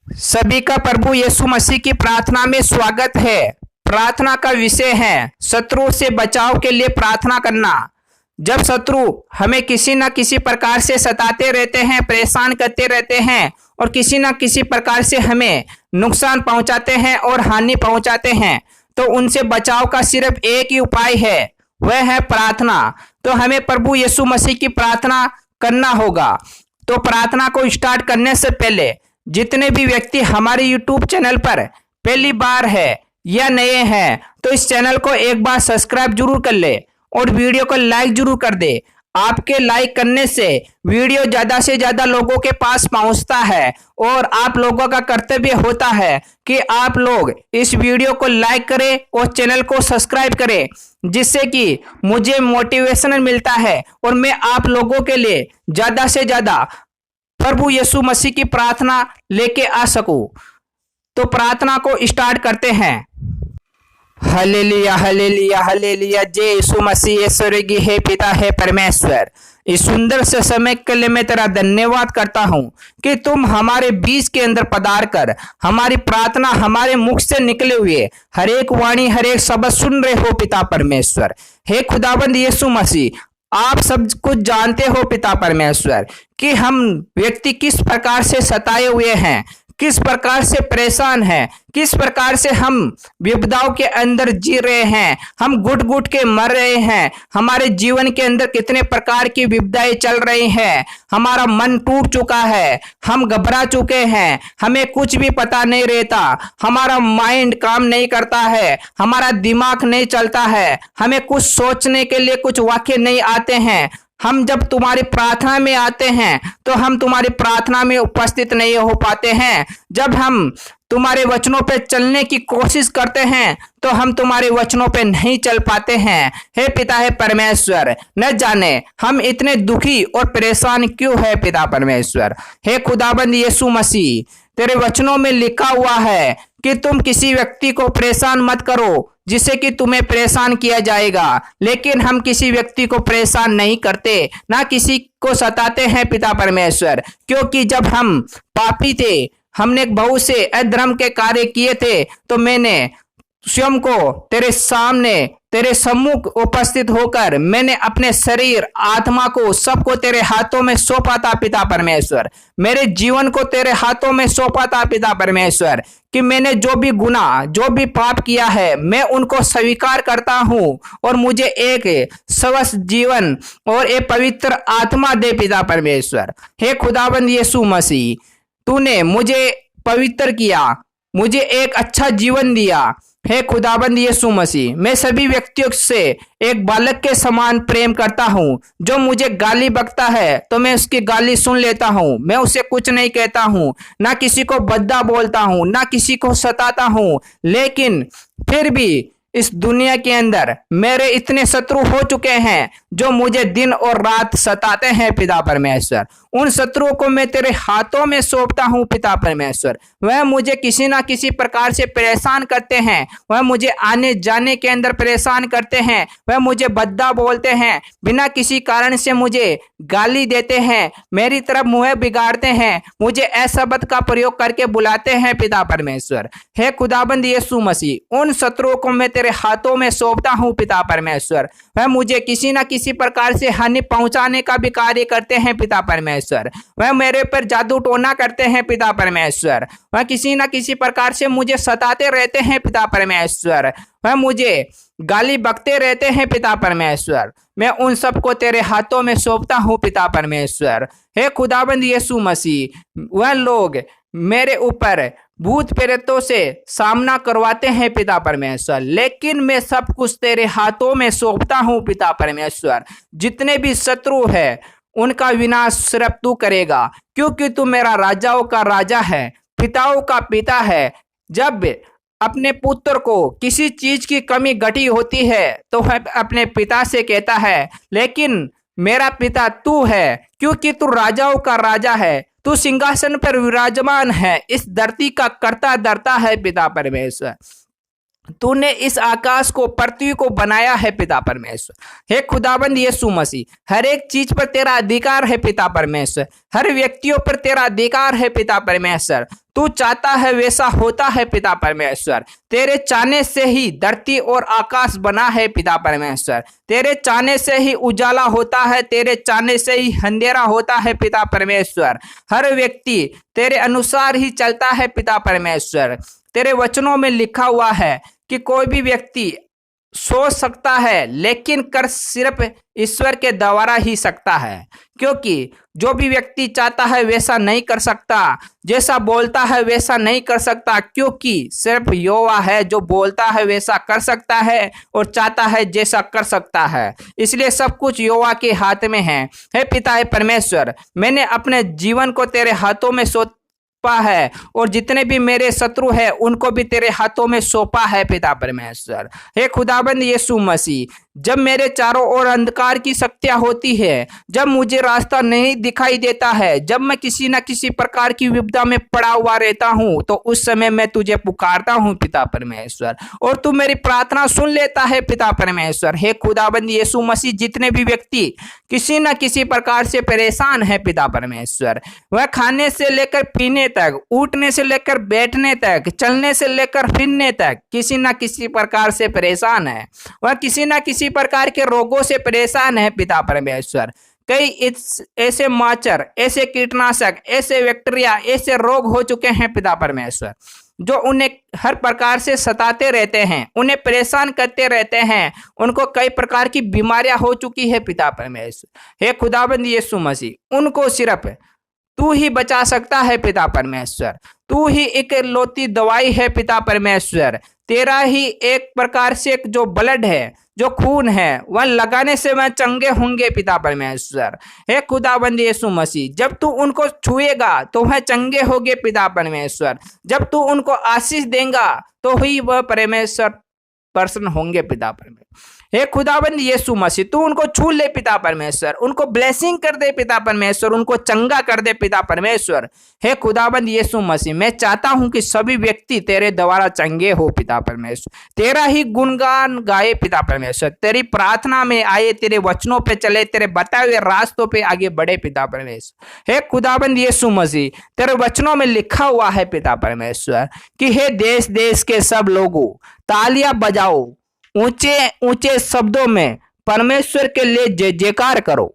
सभी का प्रभु यीशु मसीह की प्रार्थना में स्वागत है। प्रार्थना का विषय है शत्रु से बचाव के लिए प्रार्थना करना। जब शत्रु हमें किसी न किसी प्रकार से सताते रहते हैं, परेशान करते रहते हैं और किसी न किसी प्रकार से हमें नुकसान पहुंचाते हैं और हानि पहुंचाते हैं, तो उनसे बचाव का सिर्फ एक ही उपाय है, वह है प्रार्थना। तो हमें प्रभु यीशु मसीह की प्रार्थना करना होगा। तो प्रार्थना को स्टार्ट करने से पहले जितने भी व्यक्ति हमारे YouTube चैनल पर पहली बार है या नए हैं, तो इस चैनल को एक बार सब्सक्राइब जरूर कर ले और वीडियो को लाइक जरूर कर दे। आपके लाइक करने से वीडियो ज्यादा से ज्यादा लोगों के पास पहुंचता है और आप लोगों का कर्तव्य होता है कि आप लोग इस वीडियो को लाइक करें और चैनल को सब्सक्राइब करें, जिससे कि मुझे मोटिवेशन मिलता है और मैं आप लोगों के लिए ज्यादा से ज्यादा प्रभु यीशु मसीह की प्रार्थना लेके आ सकूं। तो प्रार्थना को स्टार्ट करते हैं। Hallelujah hallelujah hallelujah. जय यीशु मसीह। स्वर्गीय है पिता है परमेश्वर, इस सुंदर से समय के लिए मैं तेरा धन्यवाद करता हूं कि तुम हमारे बीच के अंदर पधार कर हमारी प्रार्थना, हमारे मुख से निकले हुए हर एक वाणी, हर एक शब्द सुन रहे हो पिता परमेश्वर। हे खुदाबंद यीशु मसीह, आप सब कुछ जानते हो पिता परमेश्वर कि हम व्यक्ति किस प्रकार से सताए हुए हैं, किस प्रकार से परेशान हैं, किस प्रकार से हम विपदाओं के अंदर जी रहे हैं, हम घुट घुट के मर रहे हैं। हमारे जीवन के अंदर कितने प्रकार की विपदाएं चल रही हैं। हमारा मन टूट चुका है, हम घबरा चुके हैं, हमें कुछ भी पता नहीं रहता, हमारा माइंड काम नहीं करता है, हमारा दिमाग नहीं चलता है, हमें कुछ सोचने के लिए कुछ वाक्य नहीं आते हैं। हम जब तुम्हारी प्रार्थना में आते हैं तो हम तुम्हारी प्रार्थना में उपस्थित नहीं हो पाते हैं। जब हम तुम्हारे वचनों पे चलने की कोशिश करते हैं तो हम तुम्हारे वचनों पे नहीं चल पाते हैं। हे पिता है परमेश्वर, न जाने हम इतने दुखी और परेशान क्यों है पिता परमेश्वर। हे खुदाबंद यीशु मसीह, तेरे वचनों में लिखा हुआ है कि तुम किसी व्यक्ति को परेशान मत करो जिससे कि तुम्हें परेशान किया जाएगा, लेकिन हम किसी व्यक्ति को परेशान नहीं करते, ना किसी को सताते हैं पिता परमेश्वर। क्योंकि जब हम पापी थे, हमने बहुत से अधर्म के कार्य किए थे, तो मैंने स्वयं को तेरे सामने, तेरे सम्मुख उपस्थित होकर मैंने अपने शरीर, आत्मा को, सबको तेरे हाथों में सौंपा था पिता परमेश्वर। मेरे जीवन को तेरे हाथों में सौंपा था पिता परमेश्वर कि मैंने जो भी गुनाह, जो भी पाप किया है, मैं उनको स्वीकार करता हूं और मुझे एक स्वस्थ जीवन और एक पवित्र आत्मा दे पिता परमेश्वर। हे खुदाबंद यीशु मसीह, तूने मुझे पवित्र किया, मुझे एक अच्छा जीवन दिया। हे खुदाबंद यीशु मसीह, मैं सभी व्यक्तियों से एक बालक के समान प्रेम करता हूं। जो मुझे गाली बकता है तो मैं उसकी गाली सुन लेता हूं, मैं उसे कुछ नहीं कहता हूं, ना किसी को बद्दा बोलता हूं, ना किसी को सताता हूं। लेकिन फिर भी इस दुनिया के अंदर मेरे इतने शत्रु हो चुके हैं जो मुझे दिन और रात सताते हैं पिता परमेश्वर। उन शत्रुओं को मैं तेरे हाथों में सौंपता हूं पिता परमेश्वर। वह मुझे किसी ना किसी प्रकार से परेशान करते हैं, वह मुझे आने जाने के अंदर परेशान करते हैं, वह मुझे बद्दा बोलते हैं, बिना किसी कारण से मुझे गाली देते हैं, मेरी तरफ मुंह बिगाड़ते हैं, मुझे अशब्द का प्रयोग करके बुलाते हैं पिता परमेश्वर। हे खुदाबंद यीशु मसीह, उन शत्रुओं को मैं तेरे हाथों में सौंपता हूं पिता परमेश्वर। वह मुझे किसी ना किसी प्रकार से हानि पहुंचाने का भी कार्य करते हैं पिता परमेश्वर। वह मेरे पर जादू टोना करते हैं पिता परमेश्वर। वह किसी ना किसी प्रकार से मुझे सताते रहते हैं पिता परमेश्वर। वह मुझे गाली बकते रहते हैं पिता परमेश्वर। मैं उन सबको तेरे हाथों में सौंपता हूं पिता परमेश्वर। हे खुदाबंद यीशु मसीह, वह लोग मेरे ऊपर भूत प्रेतों से सामना करवाते हैं पिता परमेश्वर, लेकिन मैं सब कुछ तेरे हाथों में सौंपता हूं पिता परमेश्वर। जितने भी शत्रु है उनका विनाश सिर्फ तू करेगा, क्योंकि तू मेरा राजाओं का राजा है, पिताओं का पिता है। जब अपने पुत्र को किसी चीज की कमी घटी होती है तो वह अपने पिता से कहता है, लेकिन मेरा पिता तू है, क्योंकि तू राजाओं का राजा है, तू सिंहासन पर विराजमान है, इस धरती का कर्ता धर्ता है पिता परमेश्वर। तूने इस आकाश को, पृथ्वी को बनाया है पिता परमेश्वर। हे खुदाबंद यीशु मसीह, हर एक चीज पर तेरा अधिकार है पिता परमेश्वर, हर व्यक्तियों पर तेरा अधिकार है पिता परमेश्वर। तू चाहता है वैसा होता है पिता परमेश्वर। तेरे चाहने से ही धरती और आकाश बना है पिता परमेश्वर। तेरे चाहने से ही उजाला होता है, तेरे चाहने से ही अंधेरा होता है पिता परमेश्वर। हर व्यक्ति तेरे अनुसार ही चलता है पिता परमेश्वर। तेरे वचनों में लिखा हुआ है कि कोई भी व्यक्ति सोच सकता है लेकिन कर सिर्फ ईश्वर के द्वारा ही सकता है, क्योंकि जो भी व्यक्ति चाहता है वैसा नहीं कर सकता, जैसा बोलता है वैसा नहीं कर सकता, क्योंकि सिर्फ यहोवा है जो बोलता है वैसा कर सकता है और चाहता है जैसा कर सकता है। इसलिए सब कुछ यहोवा के हाथ में है। हे पिता हे परमेश्वर, मैंने अपने जीवन को तेरे हाथों में सौंपा है और जितने भी मेरे शत्रु हैं उनको भी तेरे हाथों में सौंपा है पिता परमेश्वर। हे खुदाबंद यीशु मसीह, जब मेरे चारों ओर अंधकार की शक्तियां होती है, जब मुझे रास्ता नहीं दिखाई देता है, जब मैं किसी न किसी प्रकार की विपदा में पड़ा हुआ रहता हूं, तो उस समय मैं तुझे पुकारता हूं पिता परमेश्वर, और तू मेरी प्रार्थना सुन लेता है पिता परमेश्वर। हे खुदाबंद यीशु मसीह, जितने भी व्यक्ति किसी न किसी प्रकार से परेशान है पिता परमेश्वर, वह खाने से लेकर पीने तक, उठने से लेकर बैठने तक, चलने से लेकर फिरने तक किसी न किसी प्रकार से परेशान है, वह किसी न किसी प्रकार के रोगों से परेशान है पिता परमेश्वर। कई ऐसे माचर, ऐसे कीटनाशक, ऐसे बैक्टीरिया, ऐसे रोग हो चुके हैं पिता परमेश्वर, जो उन्हें हर प्रकार से सताते रहते हैं, उन्हें परेशान करते रहते हैं, उनको कई प्रकार की बीमारियां हो चुकी है पिता परमेश्वर। हे खुदाबंद यीशु मसीह, उनको सिर्फ तू ही बचा सकता है पिता परमेश्वर। तू ही एक लौती दवाई है पिता परमेश्वर। तेरा ही एक प्रकार से जो ब्लड है, जो खून है, वह लगाने से वह चंगे होंगे पिता परमेश्वर। हे खुदाबंद यीशु मसीह, जब तू उनको छुएगा तो वह चंगे होंगे पिता परमेश्वर। जब तू उनको आशीष देगा तो ही वह परमेश्वर प्रसन्न होंगे पिता परमेश्वर। हे खुदाबंद यीशु मसीह, तू उनको छू ले पिता परमेश्वर, उनको ब्लेसिंग कर दे पिता परमेश्वर, उनको चंगा कर दे पिता परमेश्वर। हे खुदाबंद यीशु मसीह, मैं चाहता हूं कि सभी व्यक्ति तेरे द्वारा चंगे हो पिता परमेश्वर, तेरा ही गुणगान गाए पिता परमेश्वर, तेरी प्रार्थना में आए, तेरे वचनों पे चले, तेरे बताए हुए रास्तों पे आगे बढ़े पिता परमेश्वर। हे खुदाबंद यीशु मसीह, तेरे वचनों में लिखा हुआ है पिता परमेश्वर कि हे देश देश के सब लोगों, तालियां बजाओ, ऊंचे ऊंचे शब्दों में परमेश्वर के लिए जय जयकार करो,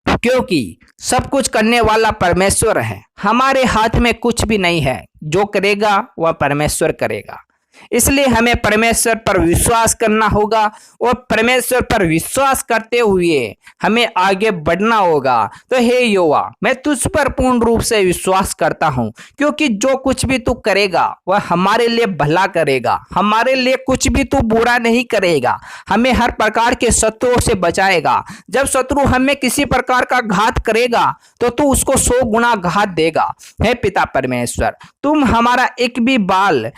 क्योंकि सब कुछ करने वाला परमेश्वर है। हमारे हाथ में कुछ भी नहीं है, जो करेगा वह परमेश्वर करेगा। इसलिए हमें परमेश्वर पर विश्वास करना होगा और परमेश्वर पर विश्वास करते हुए हमें आगे बढ़ना होगा। तो हे यहोवा, मैं तुझ पर पूर्ण रूप से विश्वास करता हूं, क्योंकि जो कुछ भी तू करेगा वह हमारे लिए भला करेगा, हमारे लिए कुछ भी तू बुरा नहीं करेगा, हमें हर प्रकार के शत्रुओं से बचाएगा। जब शत्रु हमें किसी प्रकार का घात करेगा तो तू उसको 100 गुना घात देगा। हे पिता परमेश्वर, तुम हमारा एक भी बाल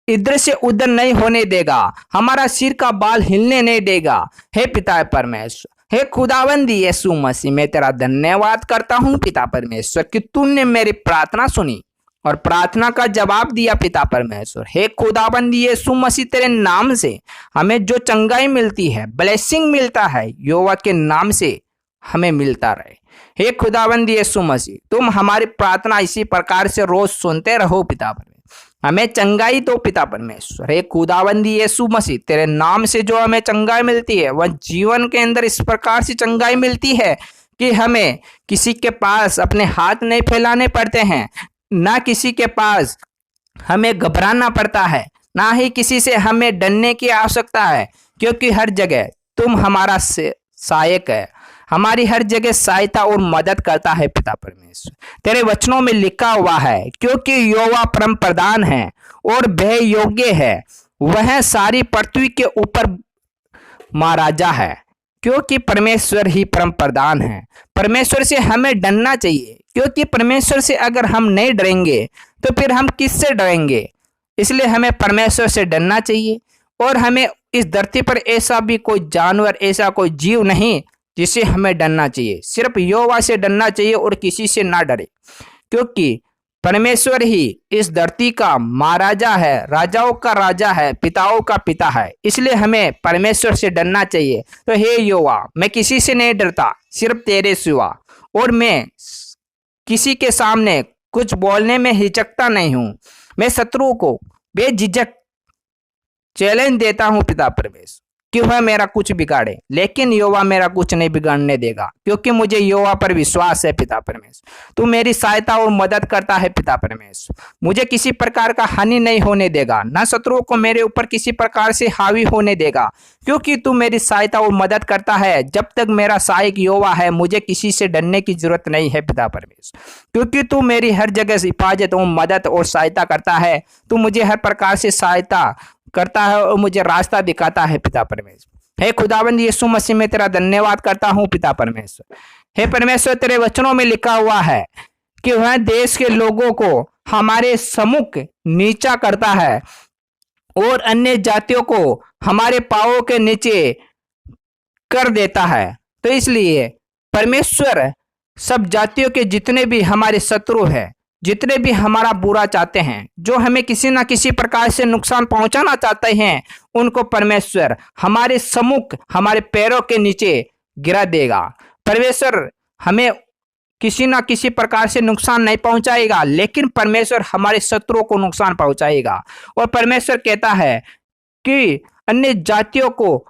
इधर से उधर नहीं होने देगा, हमारा सिर का बाल हिलने नहीं देगा। हे पिता परमेश्वर, हे खुदावंद यीशु मसीह, मैं तेरा धन्यवाद करता हूं पिता परमेश्वर कि तूने मेरी प्रार्थना सुनी और प्रार्थना का जवाब दिया पिता परमेश्वर। हे खुदावंद यीशु मसीह, तेरे नाम से हमें जो चंगाई मिलती है, ब्लेसिंग मिलता है, यहोवा के नाम से हमें मिलता रहे। हे खुदावंद यीशु मसीह, तुम हमारी प्रार्थना इसी प्रकार से रोज सुनते रहो पिता परमेश्वर, हमें चंगाई दो पिता परमेश्वर। हे खुदावंद यीशु मसीह, तेरे नाम से जो हमें चंगाई मिलती है वह जीवन के अंदर इस प्रकार से चंगाई मिलती है कि हमें किसी के पास अपने हाथ नहीं फैलाने पड़ते हैं, ना किसी के पास हमें घबराना पड़ता है, ना ही किसी से हमें डरने की आवश्यकता है, क्योंकि हर जगह तुम हमारा सहायक है, हमारी हर जगह सहायता और मदद करता है पिता परमेश्वर। तेरे वचनों में लिखा हुआ है, क्योंकि यहोवा परम प्रधान है और भय योग्य है, वह सारी पृथ्वी के ऊपर महाराजा है, क्योंकि परमेश्वर ही परम प्रधान है। परमेश्वर से हमें डरना चाहिए, क्योंकि परमेश्वर से अगर हम नहीं डरेंगे तो फिर हम किससे डरेंगे। इसलिए हमें परमेश्वर से डरना चाहिए और हमें इस धरती पर ऐसा भी कोई जानवर, ऐसा कोई जीव नहीं जिसे हमें डरना चाहिए, सिर्फ यहोवा से डरना चाहिए और किसी से ना डरे, क्योंकि परमेश्वर ही इस धरती का महाराजा है, राजाओं का राजा है, पिताओं का पिता है। इसलिए हमें परमेश्वर से डरना चाहिए। तो हे यहोवा, मैं किसी से नहीं डरता, सिर्फ तेरे सिवा, और मैं किसी के सामने कुछ बोलने में हिचकता नहीं हूं। मैं शत्रु को बेझिझक चैलेंज देता हूं पिता परमेश्वर कि वह मेरा कुछ बिगाड़े, लेकिन यहोवा मेरा कुछ नहीं बिगाड़ने देगा, क्योंकि मुझे यहोवा पर विश्वास है पिता परमेश्वर। तू मेरी सहायता और मदद करता है पिता परमेश्वर। मुझे किसी प्रकार का हानि नहीं होने देगा, ना शत्रुओं को मेरे ऊपर किसी प्रकार से हावी होने देगा, क्योंकि तू मेरी सहायता और मदद करता है। जब तक मेरा सहायक यहोवा है, मुझे किसी से डरने की जरूरत नहीं है पिता परमेश्वर, क्योंकि तू मेरी हर जगह से हिफाजत और मदद और सहायता करता है। तू मुझे हर प्रकार से सहायता करता है और मुझे रास्ता दिखाता है पिता परमेश्वर। हे खुदावंद यीशु मसीह, में तेरा धन्यवाद करता हूं पिता परमेश्वर। हे परमेश्वर, तेरे वचनों में लिखा हुआ है कि वह देश के लोगों को हमारे सम्मुख नीचा करता है और अन्य जातियों को हमारे पांवों के नीचे कर देता है। तो इसलिए परमेश्वर सब जातियों के जितने भी हमारे शत्रु हैं, जितने भी हमारा बुरा चाहते हैं, जो हमें किसी ना किसी प्रकार से नुकसान पहुंचाना चाहते हैं, उनको परमेश्वर हमारे सम्मुख, हमारे पैरों के नीचे गिरा देगा। परमेश्वर हमें किसी ना किसी प्रकार से नुकसान नहीं पहुंचाएगा, लेकिन परमेश्वर हमारे शत्रुओं को नुकसान पहुंचाएगा। और परमेश्वर कहता है कि अन्य जातियों को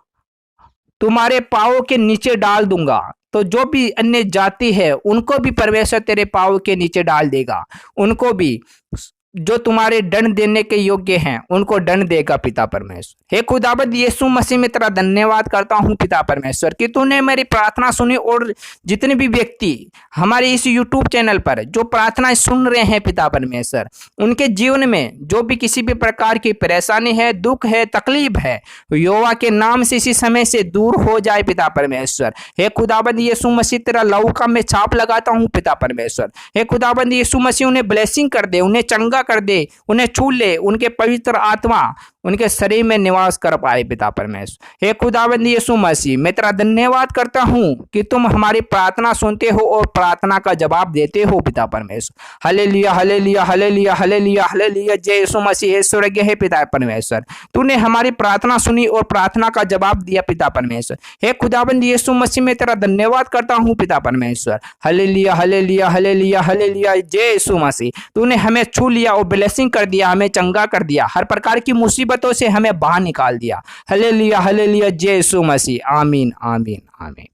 तुम्हारे पांवों के नीचे डाल दूंगा। तो जो भी अन्य जाति है, उनको भी परमेश्वर तेरे पांव के नीचे डाल देगा। उनको भी, जो तुम्हारे दंड देने के योग्य हैं, उनको दंड देगा पिता परमेश्वर। हे खुदाबंद यीशु मसीह, में तेरा धन्यवाद करता हूं पिता परमेश्वर कि तूने मेरी प्रार्थना सुनी, और जितने भी व्यक्ति हमारे इस यूट्यूब चैनल पर जो प्रार्थनाएं सुन रहे हैं पिता परमेश्वर, उनके जीवन में जो भी किसी भी प्रकार की परेशानी है, दुख है, तकलीफ है, यहोवा के नाम से इसी समय से दूर हो जाए पिता परमेश्वर। हे खुदाबंद यीशु मसीह, तेरा लहू का मैं छाप लगाता हूं पिता परमेश्वर। हे खुदाबंद यीशु मसीह, उन्हें ब्लेसिंग कर दे, उन्हें चंगा कर दे, उन्हें छू ले, उनके पवित्र आत्मा उनके शरीर में निवास कर पाए पिता परमेश्वर। हे खुदावंद यीशु मसीह, मैं तेरा धन्यवाद करता हूं कि तुम हमारी प्रार्थना सुनते हो और प्रार्थना का जवाब देते हो पिता परमेश्वर। Hallelujah, hallelujah, hallelujah, hallelujah, hallelujah. जय यीशु मसीह। स्वर्गीय है पिता परमेश्वर, तूने हमारी प्रार्थना सुनी और प्रार्थना का जवाब दिया पिता परमेश्वर। हे खुदावंद यीशु मसीह, मैं तेरा धन्यवाद करता हूं पिता परमेश्वर। Hallelujah, hallelujah, hallelujah, hallelujah. जय यीशु मसीह, तूने हमें छू लिया और ब्लेसिंग कर दिया, हमें चंगा कर दिया, हर प्रकार की मुसीबतों से हमें बाहर निकाल दिया। Hallelujah, hallelujah. जय यीशु मसीह। आमीन, आमीन, आमीन।